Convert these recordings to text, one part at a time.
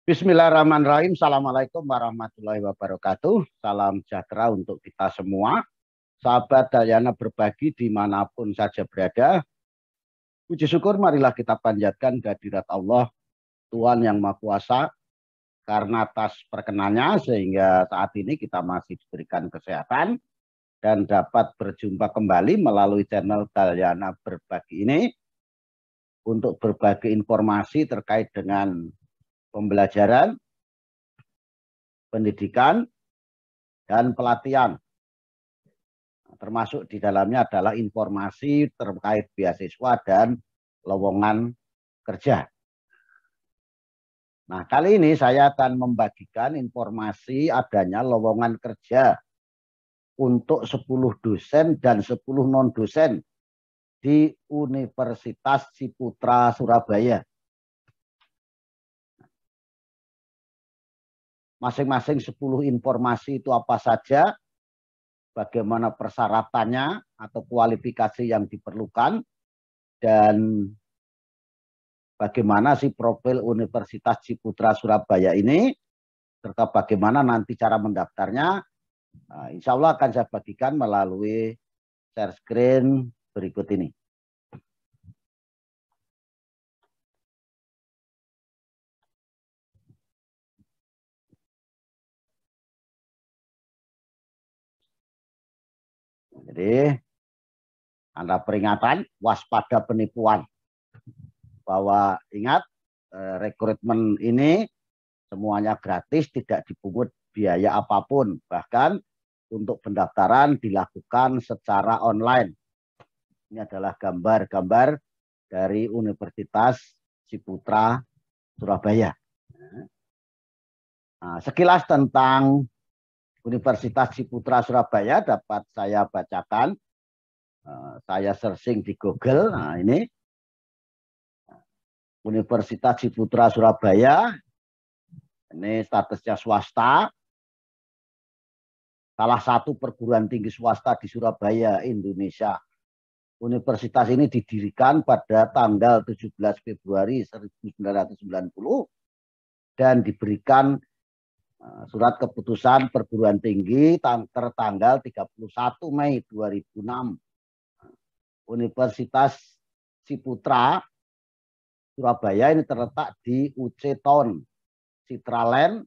Bismillahirrahmanirrahim. Assalamualaikum warahmatullahi wabarakatuh. Salam sejahtera untuk kita semua. Sahabat Dayana berbagi dimanapun saja berada. Puji syukur marilah kita panjatkan kehadirat Allah, Tuhan yang Maha Kuasa, karena atas perkenannya sehingga saat ini kita masih diberikan kesehatan dan dapat berjumpa kembali melalui channel Dayana berbagi ini untuk berbagi informasi terkait dengan pembelajaran, pendidikan, dan pelatihan. Termasuk di dalamnya adalah informasi terkait beasiswa dan lowongan kerja. Nah, kali ini saya akan membagikan informasi adanya lowongan kerja untuk 10 dosen dan 10 non-dosen di Universitas Ciputra Surabaya. Masing-masing 10 informasi itu apa saja, bagaimana persyaratannya atau kualifikasi yang diperlukan, dan bagaimana sih profil Universitas Ciputra Surabaya ini, serta bagaimana nanti cara mendaftarnya. Nah, insya Allah akan saya bagikan melalui share screen berikut ini. Jadi, Anda peringatan, waspada penipuan. Bahwa ingat, rekrutmen ini semuanya gratis, tidak dipungut biaya apapun. Bahkan untuk pendaftaran dilakukan secara online. Ini adalah gambar-gambar dari Universitas Ciputra Surabaya. Nah, sekilas tentang Universitas Ciputra Surabaya dapat saya bacakan. Saya searching di Google. Nah, ini Universitas Ciputra Surabaya. Ini statusnya swasta. Salah satu perguruan tinggi swasta di Surabaya, Indonesia. Universitas ini didirikan pada tanggal 17 Februari 1990 dan diberikan surat keputusan perguruan tinggi tertanggal 31 Mei 2006. Universitas Ciputra Surabaya ini terletak di UC Town, Citraland,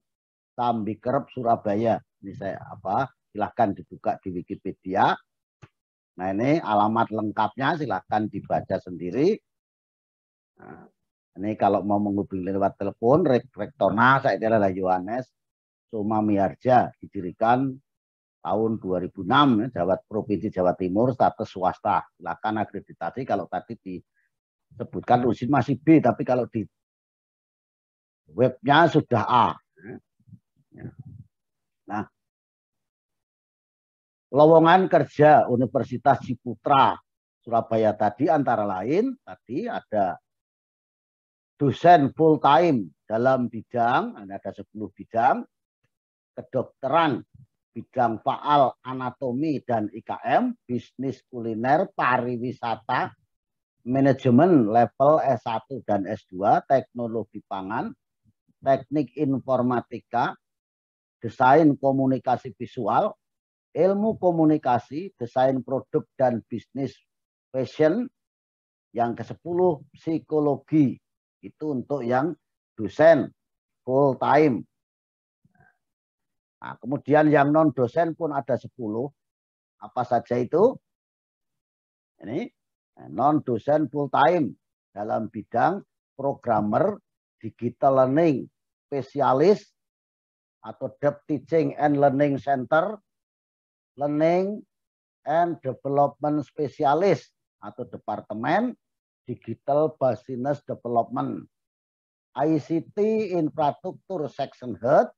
Tambikerep, Surabaya. Ini saya silahkan dibuka di Wikipedia. Nah, ini alamat lengkapnya silahkan dibaca sendiri. Nah, ini kalau mau menghubungi lewat telepon, Rektorna saya adalah Yohanes Sumamiharja, didirikan tahun 2006, Jawa Provinsi Jawa Timur, status swasta. Silakan akreditasi. Kalau tadi disebutkan usin masih B, tapi kalau di webnya sudah A. Nah, lowongan kerja Universitas Ciputra Surabaya tadi antara lain tadi ada dosen full time dalam bidang, ada 10 bidang, kedokteran, bidang faal anatomi dan IKM, bisnis kuliner, pariwisata, manajemen level S1 dan S2, teknologi pangan, teknik informatika, desain komunikasi visual, ilmu komunikasi, desain produk dan bisnis fashion. Yang ke-10 psikologi, itu untuk yang dosen full time. Nah, kemudian yang non dosen pun ada 10. Apa saja itu? Ini non dosen full time dalam bidang programmer, digital learning spesialis atau Deep Teaching and Learning Center, learning and development spesialis atau departemen digital business development, ICT infrastruktur section head,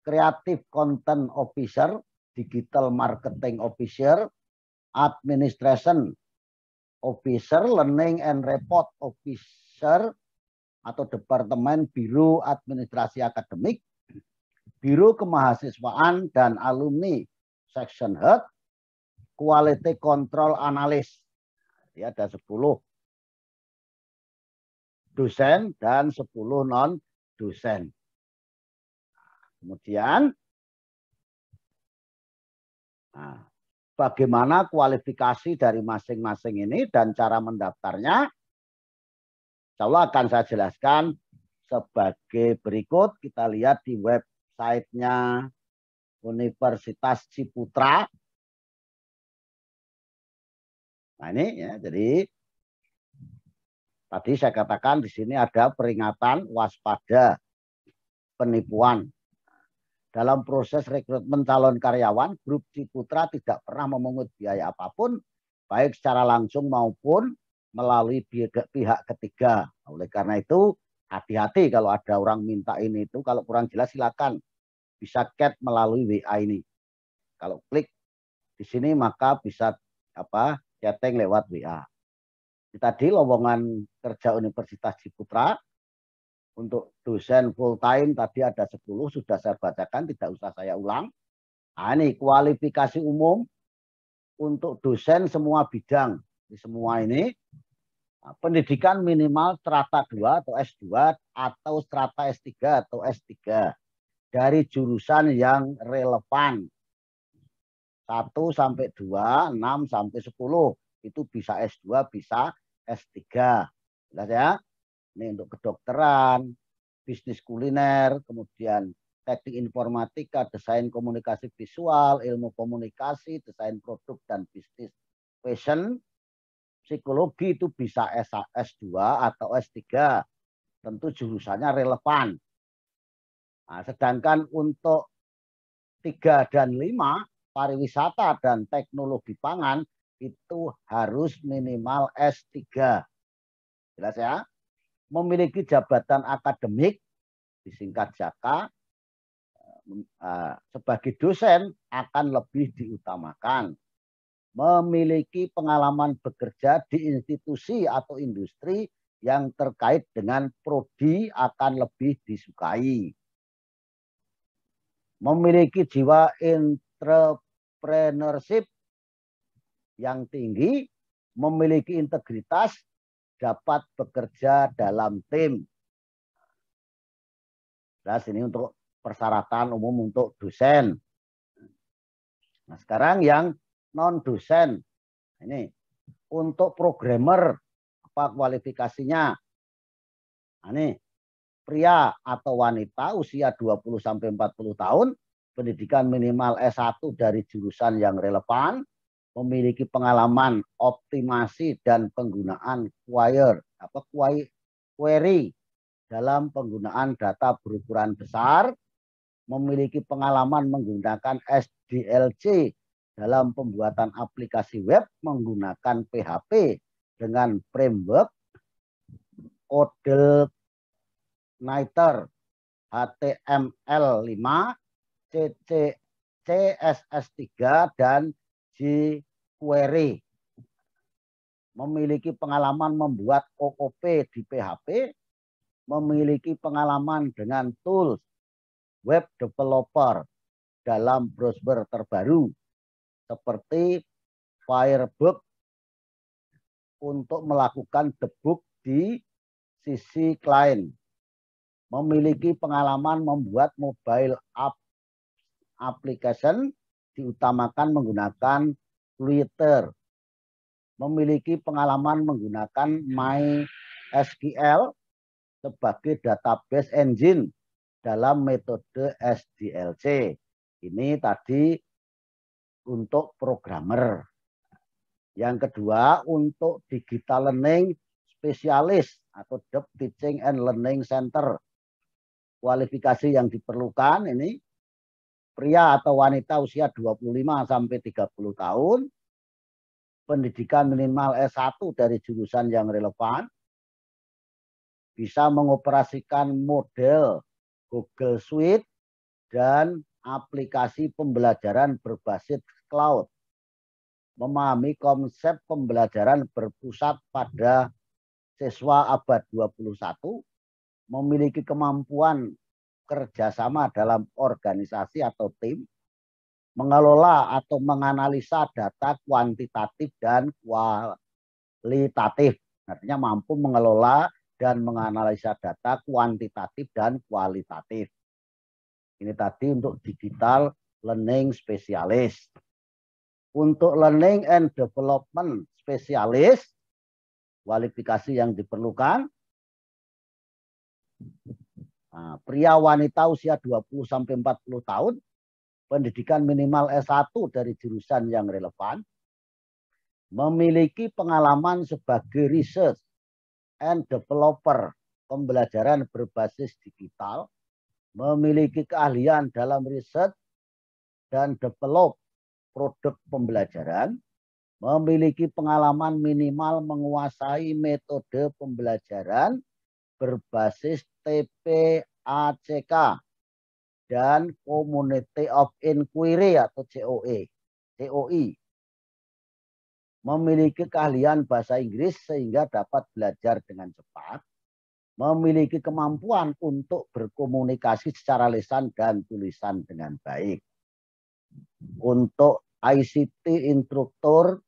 creative content officer, digital marketing officer, administration officer, learning and report officer atau departemen biro administrasi akademik, biro kemahasiswaan dan alumni section head, quality control analyst. Jadi ada 10 dosen dan 10 non dosen. Kemudian, nah, bagaimana kualifikasi dari masing-masing ini dan cara mendaftarnya, insya Allah akan saya jelaskan sebagai berikut. Kita lihat di websitenya Universitas Ciputra. Nah ini ya, jadi tadi saya katakan di sini ada peringatan waspada penipuan. Dalam proses rekrutmen calon karyawan, grup Ciputra tidak pernah memungut biaya apapun, baik secara langsung maupun melalui pihak ketiga. Oleh karena itu, hati-hati kalau ada orang minta ini itu, kalau kurang jelas silakan bisa chat melalui WA ini. Kalau klik di sini maka bisa chatting lewat WA. Tadi lowongan kerja Universitas Ciputra untuk dosen full time tadi ada 10, sudah saya bacakan, tidak usah saya ulang. Nah, ini kualifikasi umum untuk dosen semua bidang. Di semua ini pendidikan minimal strata 2 atau S2 atau strata S3 atau S3 dari jurusan yang relevan. 1 sampai 2, 6 sampai 10 itu bisa S2, bisa S3. Jelas ya? Ini untuk kedokteran, bisnis kuliner, kemudian teknik informatika, desain komunikasi visual, ilmu komunikasi, desain produk dan bisnis fashion, psikologi itu bisa S2 atau S3. Tentu jurusannya relevan. Nah, sedangkan untuk 3 dan 5, pariwisata dan teknologi pangan, itu harus minimal S3. Jelas ya? Memiliki jabatan akademik, disingkat JAKA, sebagai dosen akan lebih diutamakan. Memiliki pengalaman bekerja di institusi atau industri yang terkait dengan prodi akan lebih disukai. Memiliki jiwa entrepreneurship yang tinggi, memiliki integritas, dapat bekerja dalam tim. Nah, ini untuk persyaratan umum untuk dosen. Nah, sekarang yang non-dosen. Ini untuk programmer, apa kualifikasinya? Nah, ini pria atau wanita usia 20-40 tahun, pendidikan minimal S1 dari jurusan yang relevan, memiliki pengalaman optimasi dan penggunaan query dalam penggunaan data berukuran besar, memiliki pengalaman menggunakan SDLC dalam pembuatan aplikasi web menggunakan PHP dengan framework CodeIgniter, HTML5, CSS3, dan jQuery. Memiliki pengalaman membuat OOP di PHP, memiliki pengalaman dengan tools web developer dalam browser terbaru seperti Firebug untuk melakukan debug di sisi klien. Memiliki pengalaman membuat mobile application, diutamakan menggunakan Flutter. Memiliki pengalaman menggunakan MySQL sebagai database engine dalam metode SDLC. Ini tadi untuk programmer. Yang kedua, untuk digital learning spesialis atau Deep Teaching and Learning Center. Kualifikasi yang diperlukan ini pria atau wanita usia 25 sampai 30 tahun, pendidikan minimal S1 dari jurusan yang relevan, bisa mengoperasikan model Google Suite dan aplikasi pembelajaran berbasis cloud, memahami konsep pembelajaran berpusat pada siswa abad 21, memiliki kemampuan kerjasama dalam organisasi atau tim, mengelola atau menganalisa data kuantitatif dan kualitatif. Artinya mampu mengelola dan menganalisa data kuantitatif dan kualitatif. Ini tadi untuk digital learning spesialis. Untuk learning and development spesialis, kualifikasi yang diperlukan, nah, pria wanita usia 20-40 tahun, pendidikan minimal S1 dari jurusan yang relevan, memiliki pengalaman sebagai research and developer pembelajaran berbasis digital, memiliki keahlian dalam riset dan develop produk pembelajaran, memiliki pengalaman minimal menguasai metode pembelajaran berbasis TPACK dan Community of Inquiry atau COI. Memiliki keahlian bahasa Inggris sehingga dapat belajar dengan cepat, memiliki kemampuan untuk berkomunikasi secara lisan dan tulisan dengan baik. Untuk ICT instruktur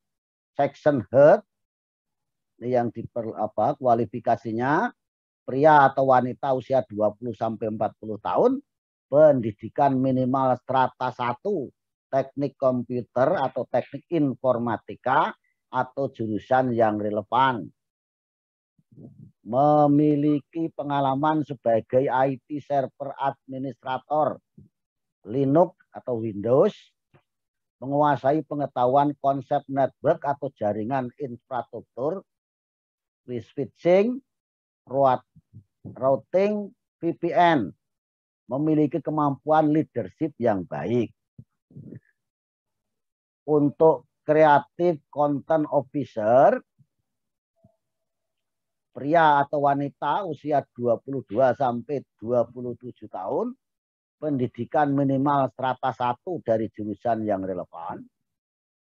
section head, ini yang kualifikasinya, pria atau wanita usia 20-40 tahun, pendidikan minimal strata 1, teknik komputer atau teknik informatika atau jurusan yang relevan. Memiliki pengalaman sebagai IT server administrator, Linux atau Windows, menguasai pengetahuan konsep network atau jaringan infrastruktur, switching, routing, VPN, memiliki kemampuan leadership yang baik. Untuk creative content officer, pria atau wanita usia 22-27 tahun, pendidikan minimal strata 1 dari jurusan yang relevan,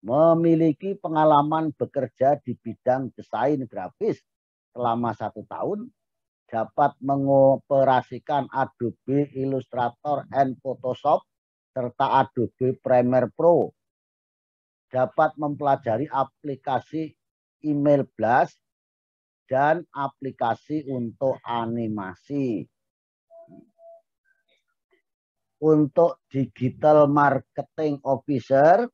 memiliki pengalaman bekerja di bidang desain grafis selama 1 tahun, dapat mengoperasikan Adobe Illustrator and Photoshop serta Adobe Premiere Pro, dapat mempelajari aplikasi email blast dan aplikasi untuk animasi. Untuk digital marketing officer,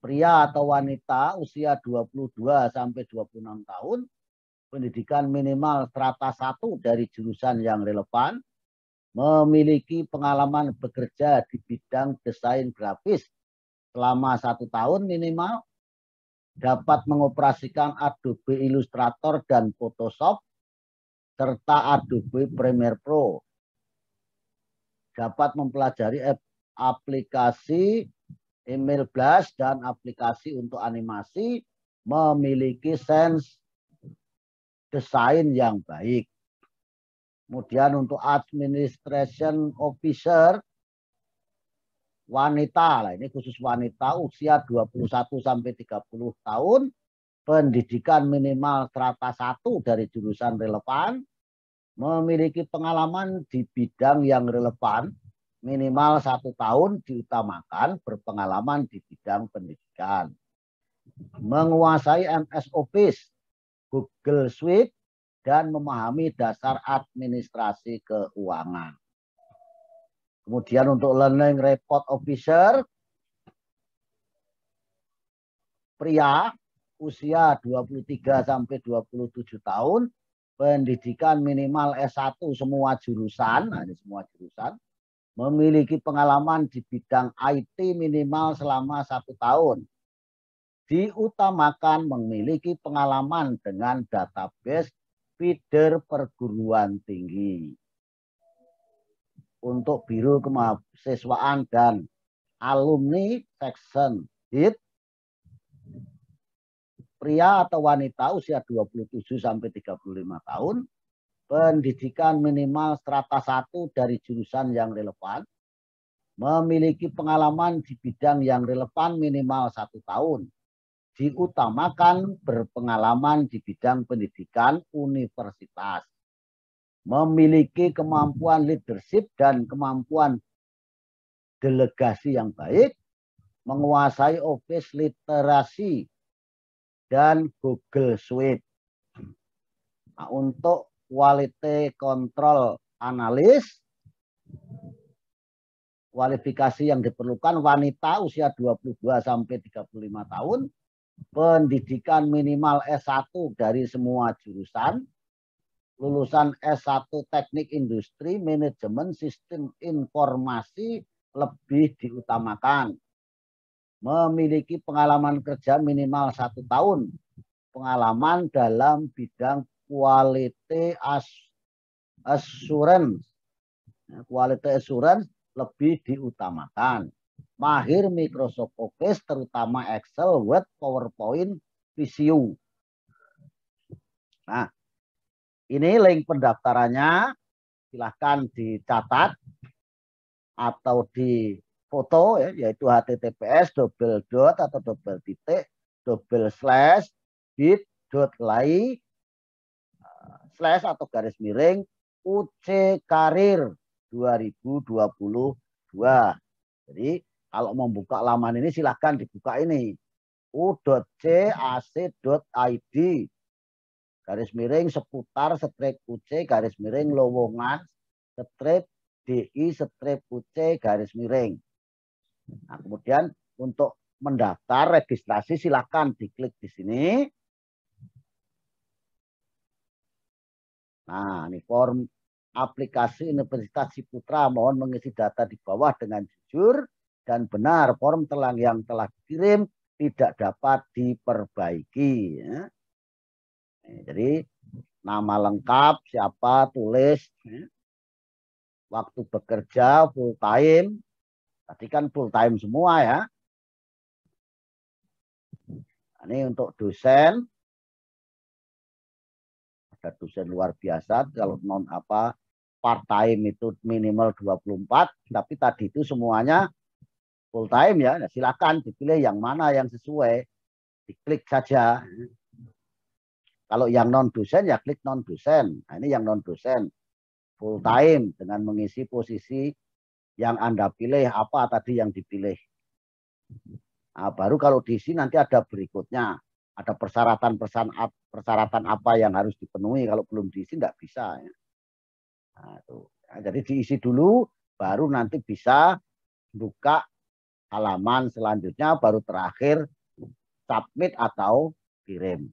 pria atau wanita usia 22-26 tahun, pendidikan minimal strata 1 dari jurusan yang relevan, memiliki pengalaman bekerja di bidang desain grafis selama 1 tahun minimal, dapat mengoperasikan Adobe Illustrator dan Photoshop, serta Adobe Premiere Pro, dapat mempelajari aplikasi email blast dan aplikasi untuk animasi, memiliki sense desain yang baik. Kemudian untuk administration officer, wanita, ini khusus wanita usia 21-30 tahun, pendidikan minimal strata 1 dari jurusan relevan, memiliki pengalaman di bidang yang relevan, minimal 1 tahun, diutamakan berpengalaman di bidang pendidikan. Menguasai MS Office, Google Suite, dan memahami dasar administrasi keuangan. Kemudian untuk learning report officer, pria usia 23-27 tahun, pendidikan minimal S1 semua jurusan, nah ini semua jurusan, memiliki pengalaman di bidang IT minimal selama 1 tahun. Diutamakan memiliki pengalaman dengan database feeder perguruan tinggi. Untuk Biro Kemahasiswaan dan Alumni Section Head, pria atau wanita usia 27-35 tahun, pendidikan minimal strata 1 dari jurusan yang relevan, memiliki pengalaman di bidang yang relevan minimal 1 tahun, diutamakan berpengalaman di bidang pendidikan universitas, memiliki kemampuan leadership dan kemampuan delegasi yang baik, menguasai Office literasi dan Google Suite. Nah, untuk quality control analis. Kualifikasi yang diperlukan wanita usia 22 sampai 35 tahun, pendidikan minimal S1 dari semua jurusan, lulusan S1 Teknik Industri, Manajemen Sistem Informasi lebih diutamakan. Memiliki pengalaman kerja minimal 1 tahun, pengalaman dalam bidang quality assurance. Quality assurance lebih diutamakan. Mahir Microsoft Office, terutama Excel, Word, PowerPoint, Visio. Nah, ini link pendaftarannya. Silahkan dicatat atau di foto, ya, yaitu https://bit.ly/UC Karir 2022. Jadi kalau membuka laman ini silahkan dibuka ini u.cac.id /uc/lowongan/di/uc. Nah, kemudian untuk mendaftar registrasi silahkan diklik di sini. Nah, ini form aplikasi Universitas Ciputra, mohon mengisi data di bawah dengan jujur dan benar. Form yang telah dikirim tidak dapat diperbaiki. Ya. Jadi nama lengkap siapa, tulis. Ya. Waktu bekerja full time. Tadi kan full time semua ya. Ini untuk dosen. Ada dosen luar biasa. Kalau non part time itu minimal 24, tapi tadi itu semuanya full time ya. Nah, silakan dipilih yang mana yang sesuai, diklik saja. Kalau yang non dosen ya klik non dosen. Nah, ini yang non dosen full time dengan mengisi posisi yang Anda pilih, apa tadi yang dipilih. Nah, baru kalau diisi nanti ada berikutnya, ada persyaratan apa yang harus dipenuhi. Kalau belum diisi nggak bisa ya. Nah, jadi diisi dulu, baru nanti bisa buka halaman selanjutnya, baru terakhir submit atau kirim.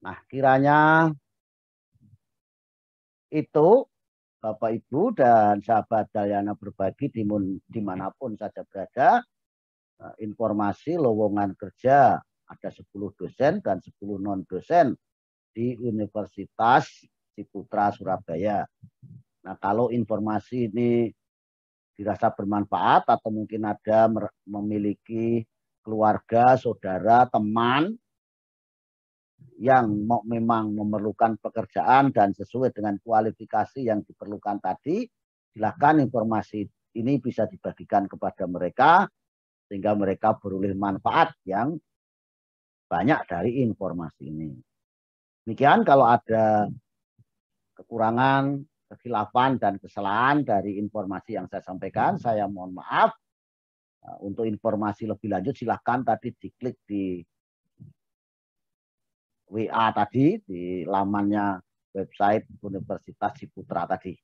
Nah, kiranya itu Bapak Ibu dan sahabat Dayana Berbagi dimanapun saja berada, informasi lowongan kerja ada 10 dosen dan 10 non dosen di Universitas Ciputra Surabaya. Nah, kalau informasi ini dirasa bermanfaat atau mungkin ada memiliki keluarga, saudara, teman yang memang memerlukan pekerjaan dan sesuai dengan kualifikasi yang diperlukan tadi, silakan informasi ini bisa dibagikan kepada mereka sehingga mereka beroleh manfaat yang banyak dari informasi ini. Demikian, kalau ada kekurangan, kekhilafan dan kesalahan dari informasi yang saya sampaikan, saya mohon maaf. Untuk informasi lebih lanjut silahkan tadi diklik di WA tadi, di lamannya website Universitas Ciputra tadi.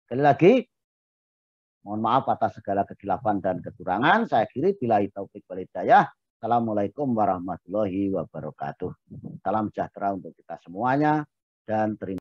Sekali lagi, mohon maaf atas segala kekhilafan dan kekurangan. Saya akhiri, billahi taufik wal hidayah. Assalamualaikum warahmatullahi wabarakatuh. Salam sejahtera untuk kita semuanya dan terima